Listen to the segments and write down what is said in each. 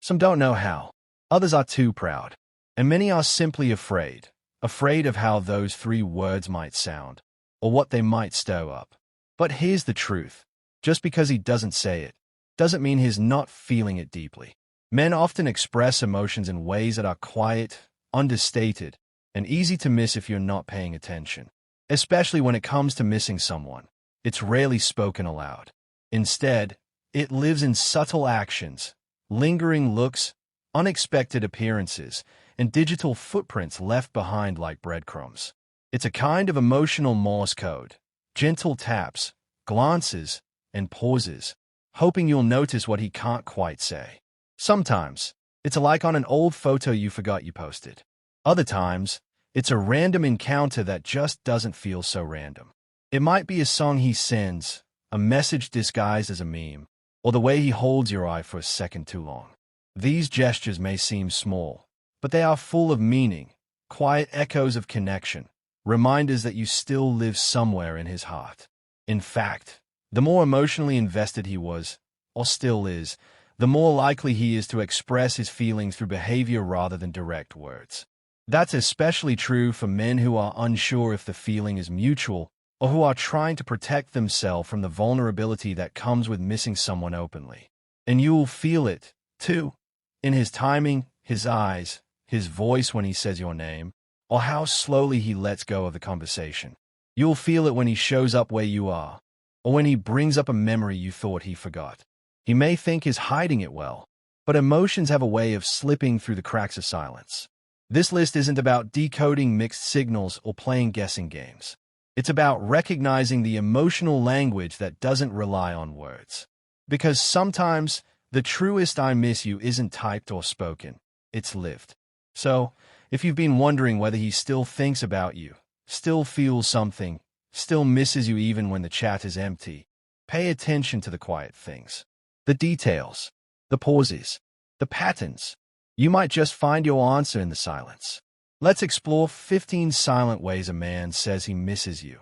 Some don't know how. Others are too proud. And many are simply afraid. Afraid of how those 3 words might sound, or what they might stir up. But here's the truth. Just because he doesn't say it, doesn't mean he's not feeling it deeply. Men often express emotions in ways that are quiet, understated, and easy to miss if you're not paying attention. Especially when it comes to missing someone. It's rarely spoken aloud. Instead, it lives in subtle actions, lingering looks, unexpected appearances, and digital footprints left behind like breadcrumbs. It's a kind of emotional Morse code, gentle taps, glances, and pauses, hoping you'll notice what he can't quite say. Sometimes, it's a like on an old photo you forgot you posted. Other times, it's a random encounter that just doesn't feel so random. It might be a song he sends, a message disguised as a meme, or the way he holds your eye for a second too long. These gestures may seem small, but they are full of meaning, quiet echoes of connection, reminders that you still live somewhere in his heart. In fact, the more emotionally invested he was, or still is, the more likely he is to express his feelings through behavior rather than direct words. That's especially true for men who are unsure if the feeling is mutual or who are trying to protect themselves from the vulnerability that comes with missing someone openly. And you'll feel it, too, in his timing, his eyes, his voice when he says your name, or how slowly he lets go of the conversation. You'll feel it when he shows up where you are, or when he brings up a memory you thought he forgot. He may think he's hiding it well, but emotions have a way of slipping through the cracks of silence. This list isn't about decoding mixed signals or playing guessing games. It's about recognizing the emotional language that doesn't rely on words. Because sometimes, the truest "I miss you" isn't typed or spoken, it's lived. So, if you've been wondering whether he still thinks about you, still feels something, still misses you even when the chat is empty, pay attention to the quiet things. The details, the pauses, the patterns. You might just find your answer in the silence. Let's explore 15 silent ways a man says he misses you,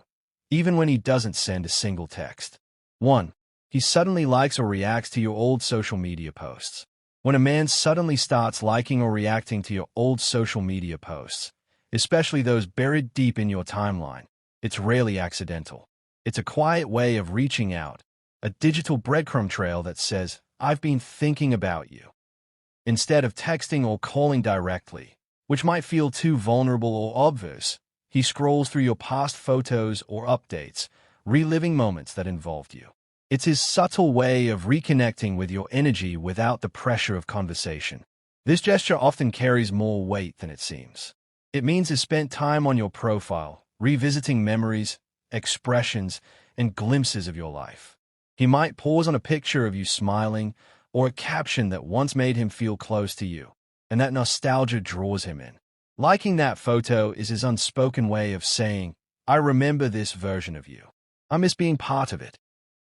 even when he doesn't send a single text. 1. He suddenly likes or reacts to your old social media posts. When a man suddenly starts liking or reacting to your old social media posts, especially those buried deep in your timeline, it's rarely accidental. It's a quiet way of reaching out, a digital breadcrumb trail that says, "I've been thinking about you." Instead of texting or calling directly, which might feel too vulnerable or obvious, he scrolls through your past photos or updates, reliving moments that involved you. It's his subtle way of reconnecting with your energy without the pressure of conversation. This gesture often carries more weight than it seems. It means he spent time on your profile, revisiting memories, expressions, and glimpses of your life. He might pause on a picture of you smiling, or a caption that once made him feel close to you, and that nostalgia draws him in. Liking that photo is his unspoken way of saying, "I remember this version of you. I miss being part of it."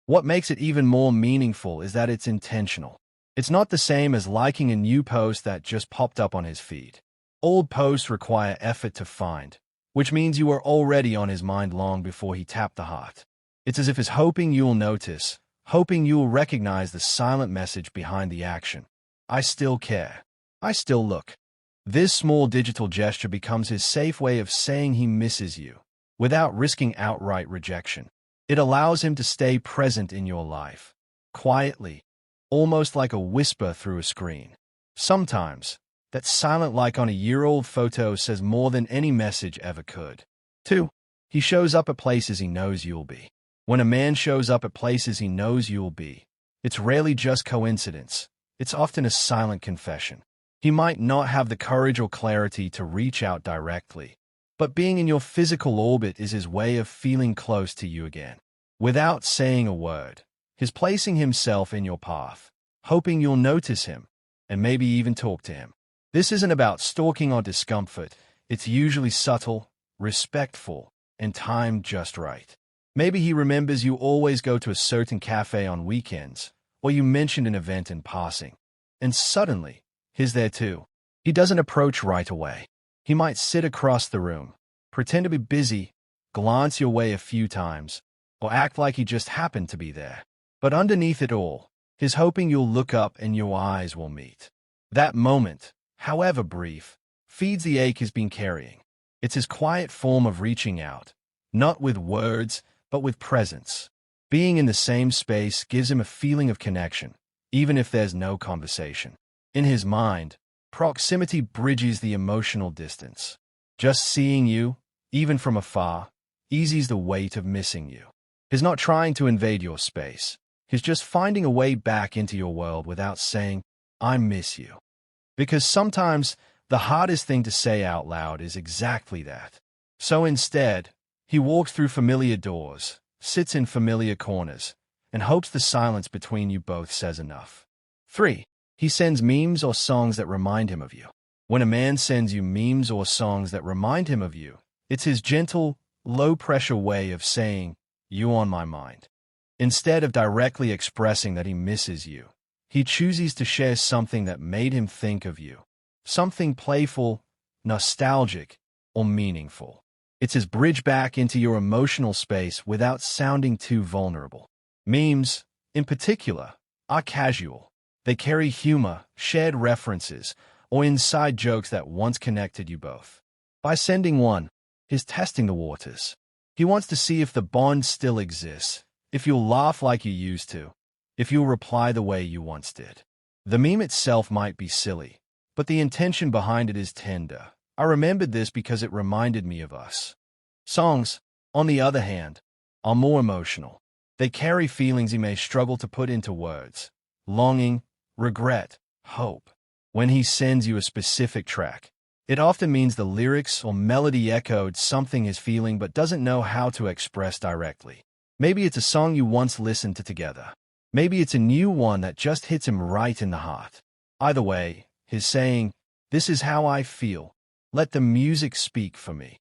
What makes it even more meaningful is that it's intentional. It's not the same as liking a new post that just popped up on his feed. Old posts require effort to find, which means you were already on his mind long before he tapped the heart. It's as if he's hoping you'll notice, hoping you'll recognize the silent message behind the action. "I still care. I still look." This small digital gesture becomes his safe way of saying he misses you, without risking outright rejection. It allows him to stay present in your life, quietly, almost like a whisper through a screen. Sometimes, that silent like on a year-old photo says more than any message ever could. 2. He shows up at places he knows you'll be. When a man shows up at places he knows you'll be, it's rarely just coincidence. It's often a silent confession. He might not have the courage or clarity to reach out directly, but being in your physical orbit is his way of feeling close to you again. Without saying a word, he's placing himself in your path, hoping you'll notice him, and maybe even talk to him. This isn't about stalking or discomfort. It's usually subtle, respectful, and timed just right. Maybe he remembers you always go to a certain cafe on weekends, or you mentioned an event in passing, and suddenly, he's there too. He doesn't approach right away. He might sit across the room, pretend to be busy, glance your way a few times, or act like he just happened to be there. But underneath it all, he's hoping you'll look up and your eyes will meet. That moment, however brief, feeds the ache he's been carrying. It's his quiet form of reaching out, not with words, but with presence. Being in the same space gives him a feeling of connection, even if there's no conversation. In his mind, proximity bridges the emotional distance. Just seeing you, even from afar, eases the weight of missing you. He's not trying to invade your space. He's just finding a way back into your world without saying, "I miss you." Because sometimes the hardest thing to say out loud is exactly that. So instead, he walks through familiar doors, sits in familiar corners, and hopes the silence between you both says enough. 3. He sends memes or songs that remind him of you. When a man sends you memes or songs that remind him of you, it's his gentle, low-pressure way of saying, "You on my mind." Instead of directly expressing that he misses you, he chooses to share something that made him think of you. Something playful, nostalgic, or meaningful. It's his bridge back into your emotional space without sounding too vulnerable. Memes, in particular, are casual. They carry humor, shared references, or inside jokes that once connected you both. By sending one, he's testing the waters. He wants to see if the bond still exists, if you'll laugh like you used to, if you'll reply the way you once did. The meme itself might be silly, but the intention behind it is tender. I remembered this because it reminded me of us. Songs, on the other hand, are more emotional. They carry feelings he may struggle to put into words. Longing, regret, hope. When he sends you a specific track, it often means the lyrics or melody echoed something he's feeling but doesn't know how to express directly. Maybe it's a song you once listened to together. Maybe it's a new one that just hits him right in the heart. Either way, he's saying, "This is how I feel. Let the music speak for me."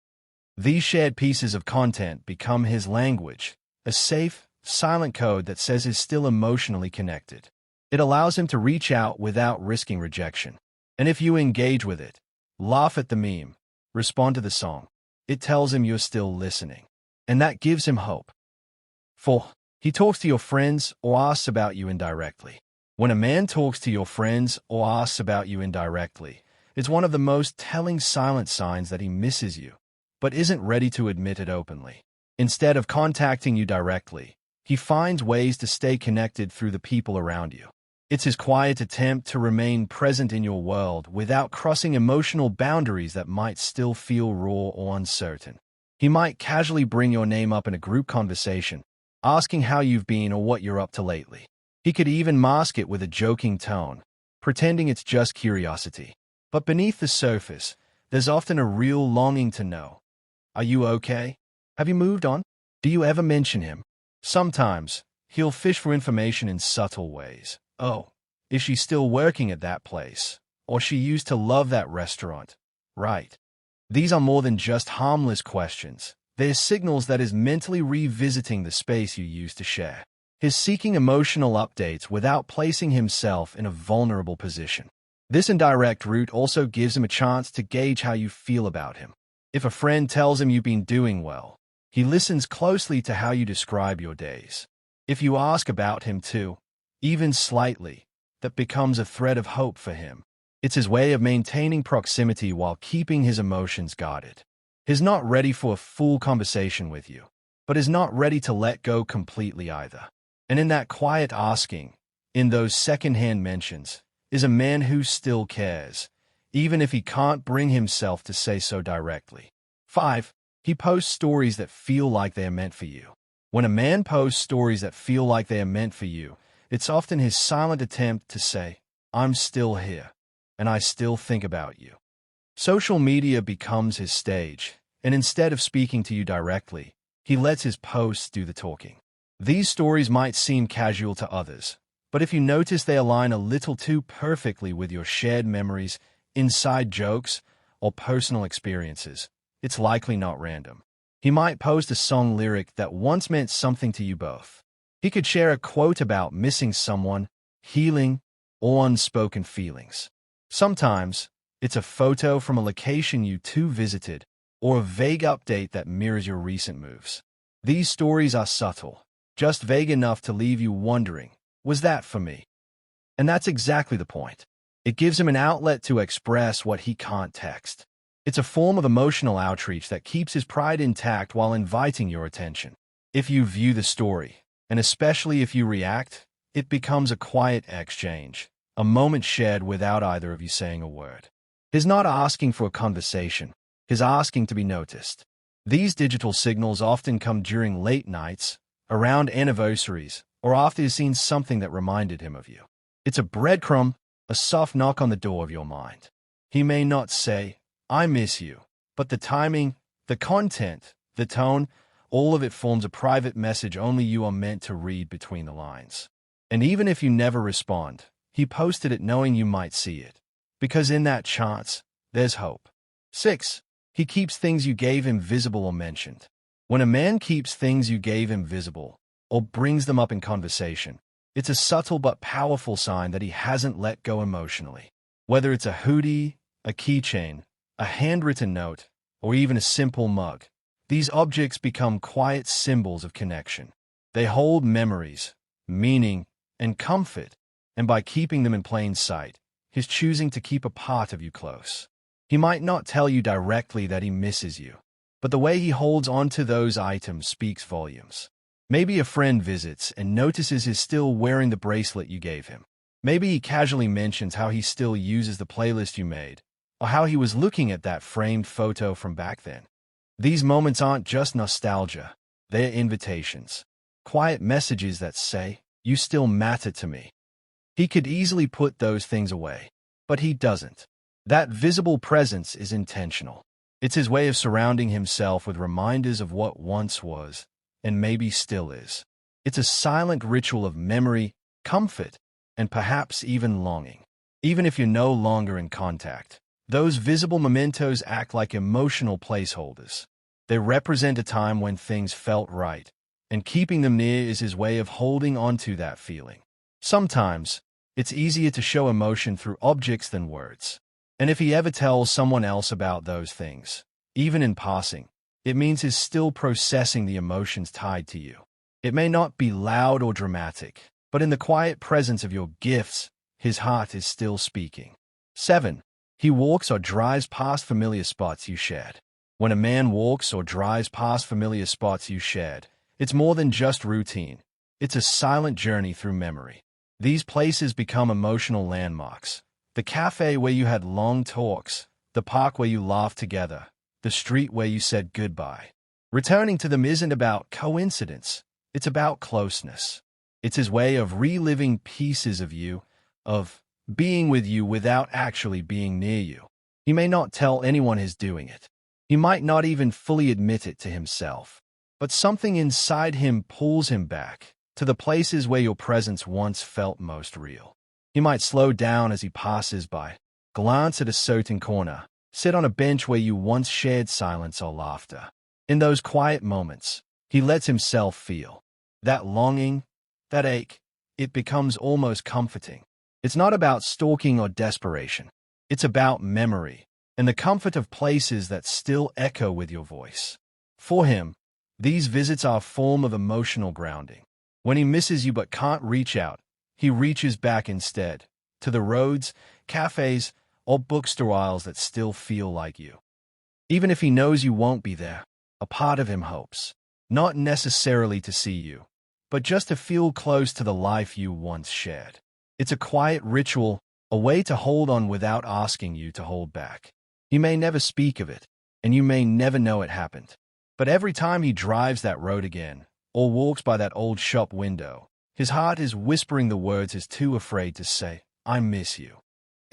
These shared pieces of content become his language, a safe, silent code that says he's still emotionally connected. It allows him to reach out without risking rejection. And if you engage with it, laugh at the meme, respond to the song, it tells him you're still listening. And that gives him hope. 4. He talks to your friends or asks about you indirectly. When a man talks to your friends or asks about you indirectly, it's one of the most telling silent signs that he misses you, but isn't ready to admit it openly. Instead of contacting you directly, he finds ways to stay connected through the people around you. It's his quiet attempt to remain present in your world without crossing emotional boundaries that might still feel raw or uncertain. He might casually bring your name up in a group conversation, asking how you've been or what you're up to lately. He could even mask it with a joking tone, pretending it's just curiosity. But beneath the surface, there's often a real longing to know. Are you okay? Have you moved on? Do you ever mention him? Sometimes, he'll fish for information in subtle ways. Oh, is she still working at that place? Or she used to love that restaurant? Right. These are more than just harmless questions. They're signals that is mentally revisiting the space you used to share. He's seeking emotional updates without placing himself in a vulnerable position. This indirect route also gives him a chance to gauge how you feel about him. If a friend tells him you've been doing well, he listens closely to how you describe your days. If you ask about him too, even slightly, that becomes a thread of hope for him. It's his way of maintaining proximity while keeping his emotions guarded. He's not ready for a full conversation with you, but is not ready to let go completely either. And in that quiet asking, in those secondhand mentions, is a man who still cares, even if he can't bring himself to say so directly. 5. He posts stories that feel like they are meant for you. When a man posts stories that feel like they are meant for you, it's often his silent attempt to say, "I'm still here, and I still think about you." Social media becomes his stage, and instead of speaking to you directly, he lets his posts do the talking. These stories might seem casual to others, but if you notice they align a little too perfectly with your shared memories, inside jokes, or personal experiences, it's likely not random. He might post a song lyric that once meant something to you both. He could share a quote about missing someone, healing, or unspoken feelings. Sometimes, it's a photo from a location you two visited, or a vague update that mirrors your recent moves. These stories are subtle, just vague enough to leave you wondering, was that for me? And that's exactly the point. It gives him an outlet to express what he can't text. It's a form of emotional outreach that keeps his pride intact while inviting your attention. If you view the story, and especially if you react, it becomes a quiet exchange, a moment shared without either of you saying a word. He's not asking for a conversation. He's asking to be noticed. These digital signals often come during late nights, around anniversaries, or after he's seen something that reminded him of you. It's a breadcrumb, a soft knock on the door of your mind. He may not say, "I miss you," but the timing, the content, the tone, all of it forms a private message only you are meant to read between the lines. And even if you never respond, he posted it knowing you might see it. Because in that chance, there's hope. 6. He keeps things you gave him visible or mentioned. When a man keeps things you gave him visible, or brings them up in conversation, it's a subtle but powerful sign that he hasn't let go emotionally. Whether it's a hoodie, a keychain, a handwritten note, or even a simple mug, these objects become quiet symbols of connection. They hold memories, meaning, and comfort, and by keeping them in plain sight, he's choosing to keep a part of you close. He might not tell you directly that he misses you, but the way he holds onto those items speaks volumes. Maybe a friend visits and notices he's still wearing the bracelet you gave him. Maybe he casually mentions how he still uses the playlist you made, or how he was looking at that framed photo from back then. These moments aren't just nostalgia, they're invitations. Quiet messages that say, "You still matter to me." He could easily put those things away, but he doesn't. That visible presence is intentional. It's his way of surrounding himself with reminders of what once was, and maybe still is. It's a silent ritual of memory, comfort, and perhaps even longing. Even if you're no longer in contact, those visible mementos act like emotional placeholders. They represent a time when things felt right, and keeping them near is his way of holding onto that feeling. Sometimes, it's easier to show emotion through objects than words. And if he ever tells someone else about those things, even in passing, it means he's still processing the emotions tied to you. It may not be loud or dramatic, but in the quiet presence of your gifts, his heart is still speaking. 7. He walks or drives past familiar spots you shared. When a man walks or drives past familiar spots you shared, it's more than just routine. It's a silent journey through memory. These places become emotional landmarks. The cafe where you had long talks, the park where you laughed together, the street where you said goodbye. Returning to them isn't about coincidence, it's about closeness. It's his way of reliving pieces of you, of being with you without actually being near you. He may not tell anyone he's doing it. He might not even fully admit it to himself. But something inside him pulls him back to the places where your presence once felt most real. He might slow down as he passes by, glance at a certain corner, sit on a bench where you once shared silence or laughter. In those quiet moments, he lets himself feel that longing, that ache. It becomes almost comforting. It's not about stalking or desperation. It's about memory and the comfort of places that still echo with your voice. For him, these visits are a form of emotional grounding. When he misses you but can't reach out, he reaches back instead, to the roads, cafes, or bookstore aisles that still feel like you. Even if he knows you won't be there, a part of him hopes, not necessarily to see you, but just to feel close to the life you once shared. It's a quiet ritual, a way to hold on without asking you to hold back. He may never speak of it, and you may never know it happened. But every time he drives that road again, or walks by that old shop window, his heart is whispering the words he's too afraid to say, "I miss you."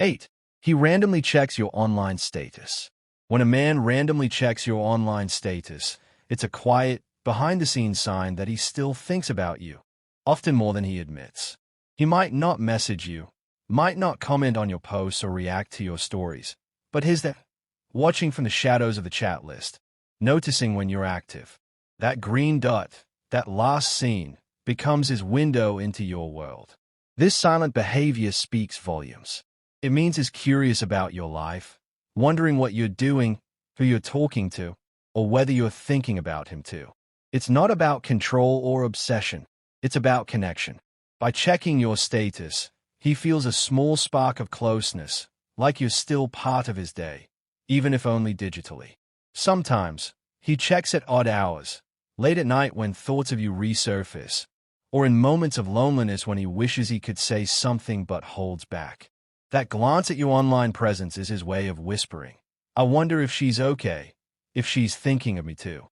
8. He randomly checks your online status. When a man randomly checks your online status, it's a quiet, behind-the-scenes sign that he still thinks about you, often more than he admits. He might not message you, might not comment on your posts or react to your stories, but he's there, watching from the shadows of the chat list, noticing when you're active. That green dot, that last seen, becomes his window into your world. This silent behavior speaks volumes. It means he's curious about your life, wondering what you're doing, who you're talking to, or whether you're thinking about him too. It's not about control or obsession. It's about connection. By checking your status, He feels a small spark of closeness, like you're still part of his day, even if only digitally. Sometimes, he checks at odd hours, late at night when thoughts of you resurface, or in moments of loneliness when he wishes he could say something but holds back. That glance at your online presence is his way of whispering, "I wonder if she's okay, if she's thinking of me too."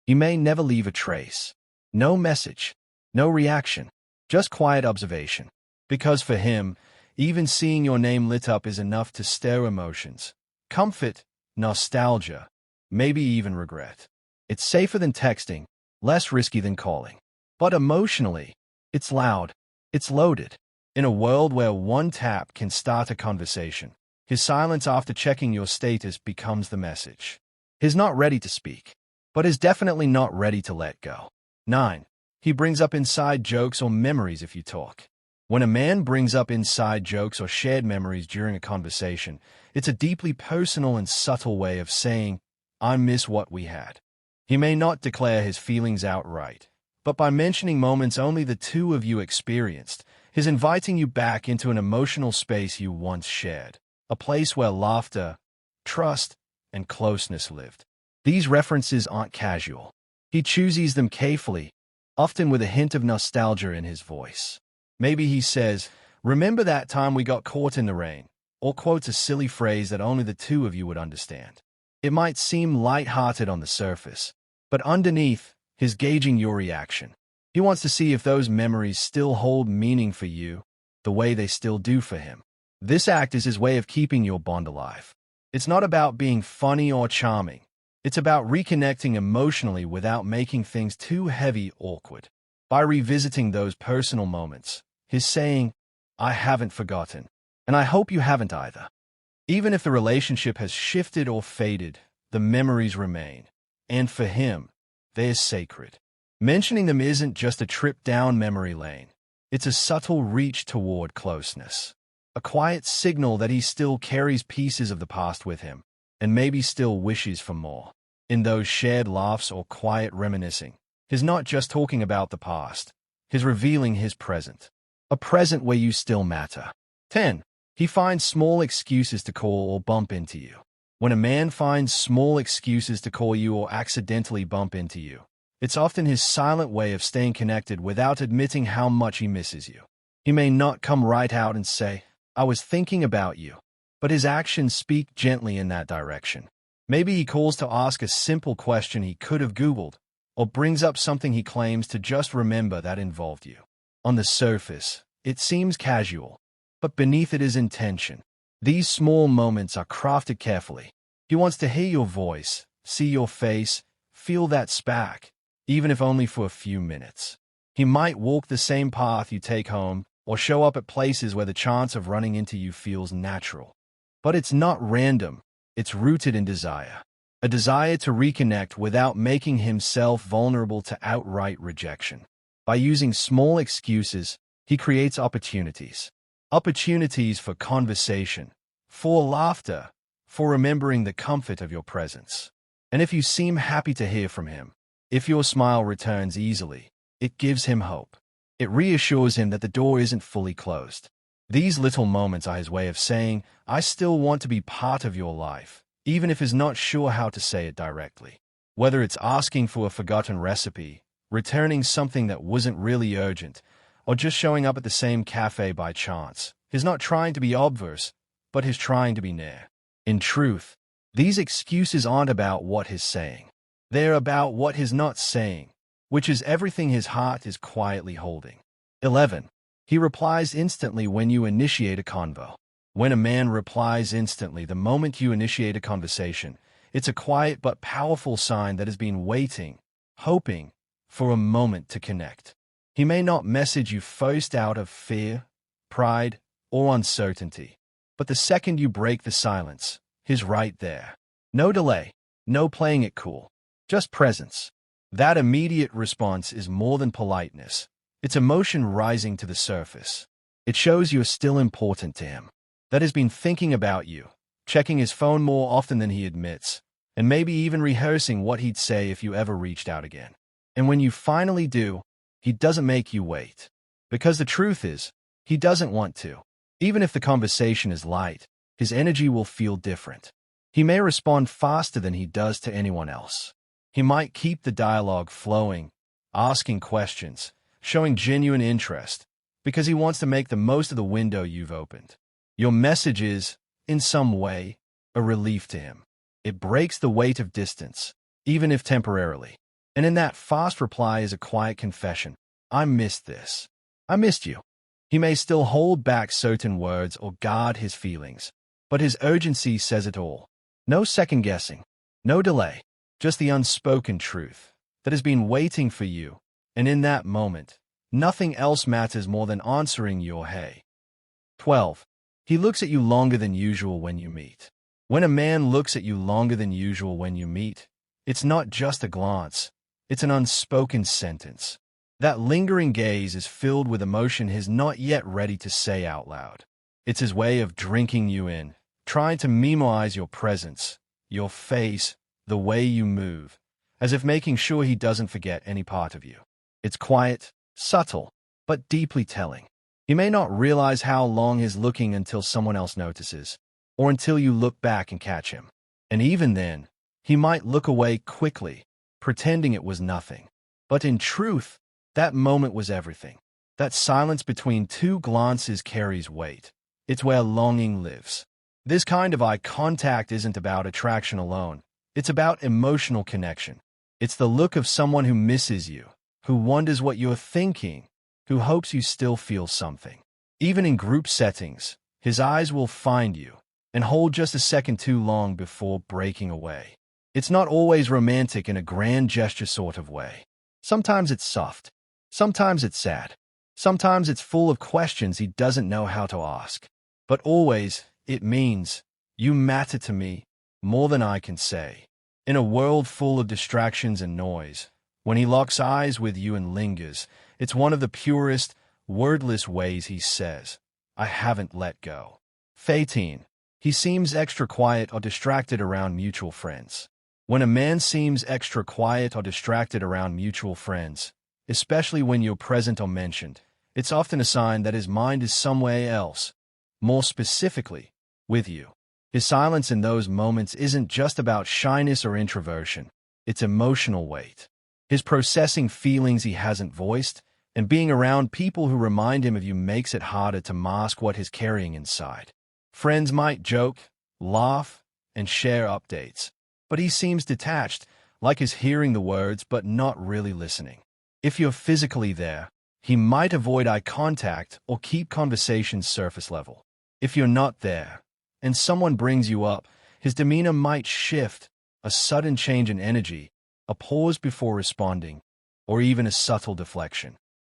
He may never leave a trace. No message, no reaction, just quiet observation. Because for him, even seeing your name lit up is enough to stir emotions. Comfort, nostalgia, maybe even regret. It's safer than texting, less risky than calling. But emotionally, it's loud, it's loaded. In a world where one tap can start a conversation, his silence after checking your status becomes the message. He's not ready to speak, but is definitely not ready to let go. 9. He brings up inside jokes or memories if you talk. When a man brings up inside jokes or shared memories during a conversation, it's a deeply personal and subtle way of saying, "I miss what we had." He may not declare his feelings outright, but by mentioning moments only the two of you experienced, he's inviting you back into an emotional space you once shared, a place where laughter, trust, and closeness lived. These references aren't casual. He chooses them carefully, often with a hint of nostalgia in his voice. Maybe he says, "Remember that time we got caught in the rain," or quotes a silly phrase that only the two of you would understand. It might seem light-hearted on the surface, but underneath, he's gauging your reaction. He wants to see if those memories still hold meaning for you, the way they still do for him. This act is his way of keeping your bond alive. It's not about being funny or charming. It's about reconnecting emotionally without making things too heavy or awkward. By revisiting those personal moments, he's saying, "I haven't forgotten, and I hope you haven't either." Even if the relationship has shifted or faded, the memories remain. And for him, they're sacred. Mentioning them isn't just a trip down memory lane. It's a subtle reach toward closeness. A quiet signal that he still carries pieces of the past with him, and maybe still wishes for more. In those shared laughs or quiet reminiscing, he's not just talking about the past. He's revealing his present. A present where you still matter. 10. He finds small excuses to call or bump into you. When a man finds small excuses to call you or accidentally bump into you, it's often his silent way of staying connected without admitting how much he misses you. He may not come right out and say, "I was thinking about you," but his actions speak gently in that direction. Maybe he calls to ask a simple question he could have Googled, or brings up something he claims to just remember that involved you. On the surface, it seems casual, but beneath it is intention. These small moments are crafted carefully. He wants to hear your voice, see your face, feel that spark, even if only for a few minutes. He might walk the same path you take home, or show up at places where the chance of running into you feels natural. But it's not random. It's rooted in desire. A desire to reconnect without making himself vulnerable to outright rejection. By using small excuses, he creates opportunities. Opportunities for conversation, for laughter, for remembering the comfort of your presence. And if you seem happy to hear from him, if your smile returns easily, it gives him hope. It reassures him that the door isn't fully closed. These little moments are his way of saying, "I still want to be part of your life," even if he's not sure how to say it directly. Whether it's asking for a forgotten recipe, returning something that wasn't really urgent, or just showing up at the same cafe by chance, he's not trying to be obvious, but he's trying to be near. In truth, these excuses aren't about what he's saying. They're about what he's not saying, which is everything his heart is quietly holding. 11. He replies instantly when you initiate a convo. When a man replies instantly the moment you initiate a conversation, it's a quiet but powerful sign that has been waiting, hoping, for a moment to connect. He may not message you first out of fear, pride, or uncertainty, but the second you break the silence, he's right there. No delay, no playing it cool, just presence. That immediate response is more than politeness. It's emotion rising to the surface. It shows you're still important to him, that he's been thinking about you, checking his phone more often than he admits, and maybe even rehearsing what he'd say if you ever reached out again. And when you finally do, he doesn't make you wait. Because the truth is, He doesn't want to. Even if the conversation is light, his energy will feel different. He may respond faster than he does to anyone else. He might keep the dialogue flowing, asking questions, showing genuine interest, because he wants to make the most of the window you've opened. Your message is, in some way, a relief to him. It breaks the weight of distance, even if temporarily. And in that fast reply is a quiet confession. I missed this. I missed you. He may still hold back certain words or guard his feelings, but his urgency says it all. No second guessing, no delay, just the unspoken truth that has been waiting for you. And in that moment, nothing else matters more than answering your hey. 12. He looks at you longer than usual when you meet. When a man looks at you longer than usual when you meet, it's not just a glance, it's an unspoken sentence. That lingering gaze is filled with emotion he's not yet ready to say out loud. It's his way of drinking you in, trying to memorize your presence, your face, the way you move, as if making sure he doesn't forget any part of you. It's quiet, subtle, but deeply telling. He may not realize how long he's looking until someone else notices, or until you look back and catch him. And even then, he might look away quickly, pretending it was nothing. But in truth, that moment was everything. That silence between two glances carries weight. It's where longing lives. This kind of eye contact isn't about attraction alone. It's about emotional connection. It's the look of someone who misses you, who wonders what you're thinking, who hopes you still feel something. Even in group settings, his eyes will find you and hold just a second too long before breaking away. It's not always romantic in a grand gesture sort of way. Sometimes it's soft. Sometimes it's sad. Sometimes it's full of questions he doesn't know how to ask. But always, it means, you matter to me more than I can say. In a world full of distractions and noise, when he locks eyes with you and lingers, it's one of the purest, wordless ways he says, I haven't let go. 18. He seems extra quiet or distracted around mutual friends. When a man seems extra quiet or distracted around mutual friends, especially when you're present or mentioned, it's often a sign that his mind is somewhere else, more specifically, with you. His silence in those moments isn't just about shyness or introversion, it's emotional weight. His processing feelings he hasn't voiced, and being around people who remind him of you makes it harder to mask what he's carrying inside. Friends might joke, laugh, and share updates, but he seems detached, like he's hearing the words but not really listening. If you're physically there, he might avoid eye contact or keep conversations surface level. If you're not there, and someone brings you up, his demeanor might shift, a sudden change in energy, a pause before responding, or even a subtle deflection.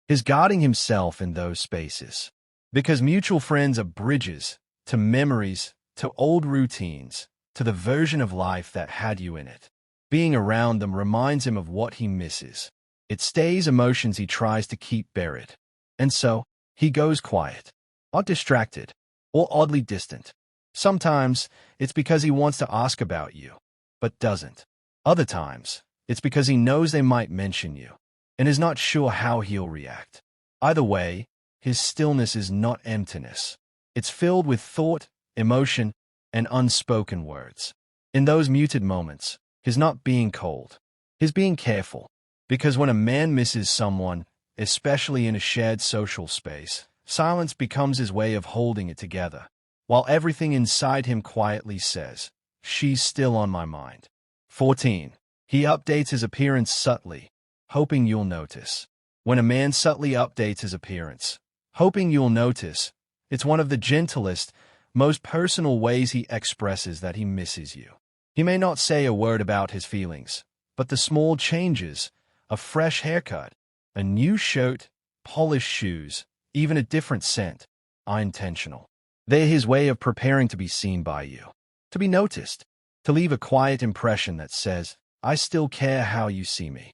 He's guarding himself in those spaces. Because mutual friends are bridges to memories, to old routines, to the version of life that had you in it. Being around them reminds him of what he misses. It stays emotions he tries to keep buried. And so, he goes quiet, or distracted, or oddly distant. Sometimes, it's because he wants to ask about you, but doesn't. Other times, it's because he knows they might mention you, and is not sure how he'll react. Either way, his stillness is not emptiness. It's filled with thought, emotion, and unspoken words. In those muted moments, he's not being cold. He's being careful. Because when a man misses someone, especially in a shared social space, silence becomes his way of holding it together, while everything inside him quietly says, she's still on my mind. 14. He updates his appearance subtly, hoping you'll notice. When a man subtly updates his appearance, hoping you'll notice, it's one of the gentlest, most personal ways he expresses that he misses you. He may not say a word about his feelings, but the small changes, a fresh haircut, a new shirt, polished shoes, even a different scent, are intentional. They're his way of preparing to be seen by you, to be noticed, to leave a quiet impression that says, I still care how you see me.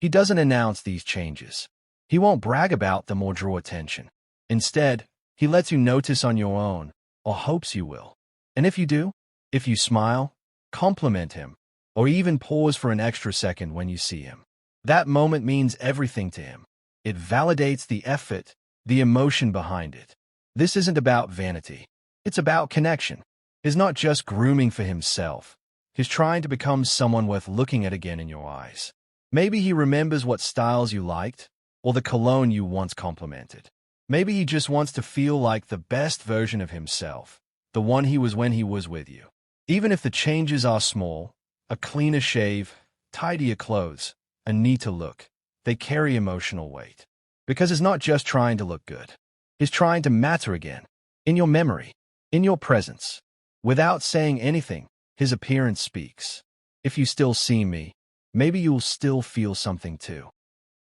He doesn't announce these changes. He won't brag about them or draw attention. Instead, he lets you notice on your own, or hopes you will. And if you do, if you smile, compliment him, or even pause for an extra second when you see him, that moment means everything to him. It validates the effort, the emotion behind it. This isn't about vanity. It's about connection. He's not just grooming for himself. He's trying to become someone worth looking at again in your eyes. Maybe he remembers what styles you liked, or the cologne you once complimented. Maybe he just wants to feel like the best version of himself, the one he was when he was with you. Even if the changes are small, a cleaner shave, tidier clothes, a neater look, they carry emotional weight. Because he's not just trying to look good. He's trying to matter again, in your memory, in your presence. Without saying anything, his appearance speaks. If you still see me, maybe you'll still feel something too.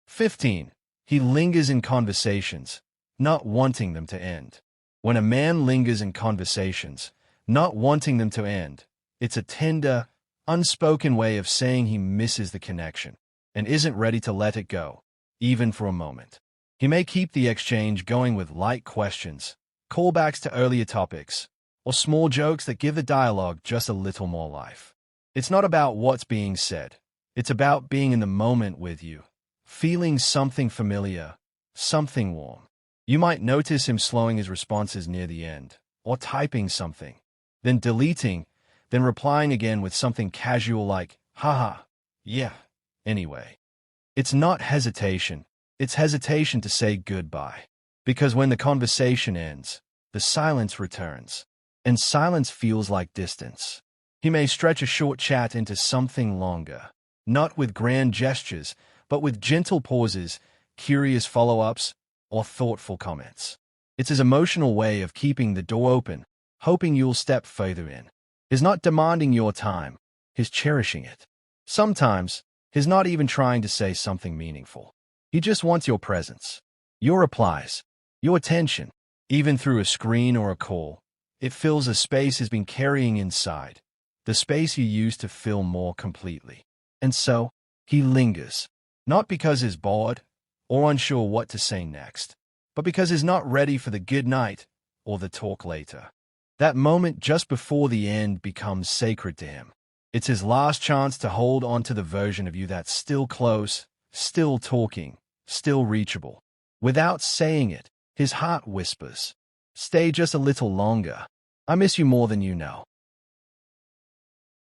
15. He lingers in conversations, not wanting them to end. When a man lingers in conversations, not wanting them to end, it's a tender, unspoken way of saying he misses the connection and isn't ready to let it go, even for a moment. He may keep the exchange going with light questions, callbacks to earlier topics, or small jokes that give the dialogue just a little more life. It's not about what's being said. It's about being in the moment with you, feeling something familiar, something warm. You might notice him slowing his responses near the end, or typing something, then deleting, then replying again with something casual like, haha, yeah, anyway. It's not hesitation. It's hesitation to say goodbye. Because when the conversation ends, the silence returns. And silence feels like distance. He may stretch a short chat into something longer, not with grand gestures, but with gentle pauses, curious follow-ups, or thoughtful comments. It's his emotional way of keeping the door open, hoping you'll step further in. He's not demanding your time. He's cherishing it. Sometimes, he's not even trying to say something meaningful. He just wants your presence, your replies, your attention, even through a screen or a call. It fills a space he's been carrying inside, the space you used to fill more completely. And so, he lingers, not because he's bored or unsure what to say next, but because he's not ready for the good night or the talk later. That moment just before the end becomes sacred to him. It's his last chance to hold on to the version of you that's still close, still talking, still reachable. Without saying it, his heart whispers, "Stay just a little longer. I miss you more than you know."